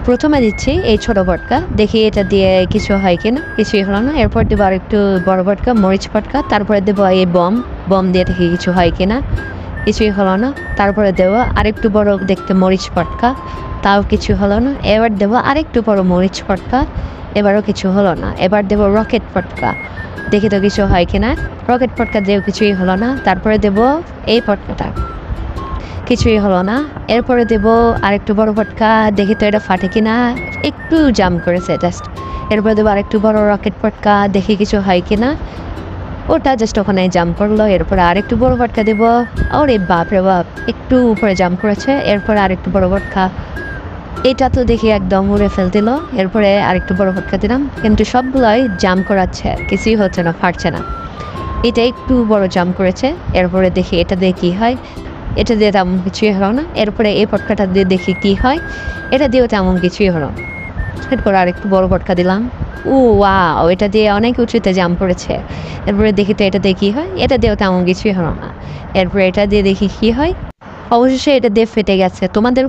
প্রথমে দিচ্ছি এই ছোট পটকা, দেখি এটা দিয়ে কিছু হয় কিনা, কিছুই হলো না। এরপর দেবো আর একটু বড় পটকা, মরিচ পটকা, তারপরে দেবো এই বম দিয়ে দেখি কিছু হয় কিনা, কিছুই হলো না। তারপরে দেবো আরেকটু বড় দেখতে মরিচ পটকা, তাও কিছু হলো না। এবার দেবো আরেকটু বড় মরিচ পটকা, এবারও কিছু হলো না। এবার দেবো রকেট পটকা, দেখি তো কিছু হয় কিনা। রকেট পটকা দিয়েও কিছুই হলো না। তারপরে দেবো এই পটকাটা, কিছুই হলো না। এরপরে দেবো আরেকটু বড় পটকা, দেখি তো এটা ফাটে কিনা, একটু জাম করেছে জাস্ট। এরপরে দেবো আরেকটু বড় রকেট পটকা, দেখি কিছু হয় কিনা, ওটা জাস্ট ওখানে জাম্প করলো। এরপরে আরেকটু বড় পটকা দেবো, ওরে বাপ রে বাপ, একটু উপরে জাম্প করেছে। এরপরে আরেকটু বড় পটকা, এটা তো দেখি একদম উড়ে ফেল দিল। এরপরে আরেকটু বড় পটকা দিলাম, কিন্তু সবগুলোই জাম্প করাচ্ছে, কিছুই হচ্ছে না, ফাটছে না। এটা একটু বড় জাম্প করেছে। এরপরে দেখি এটা দিয়ে কী হয়, এটা দিয়ে তেমন কিছুই হলো না। এরপরে এই পটকাটা দিয়ে দেখি কী হয়, এটা দিয়েও তেমন কিছুই হলো না। এরপর আরেকটু বড় পটকা দিলাম, ওয়াও, এটা দিয়ে অনেক উঁচুতে জাম্প করেছে। এরপরে দেখি তো এটা দিয়ে কী হয়, এটা দিয়েও তেমন কিছুই হলো না। এরপরে এটা দিয়ে দেখি কী হয়, অবশেষে এটা দিয়ে ফেটে গেছে। তোমাদের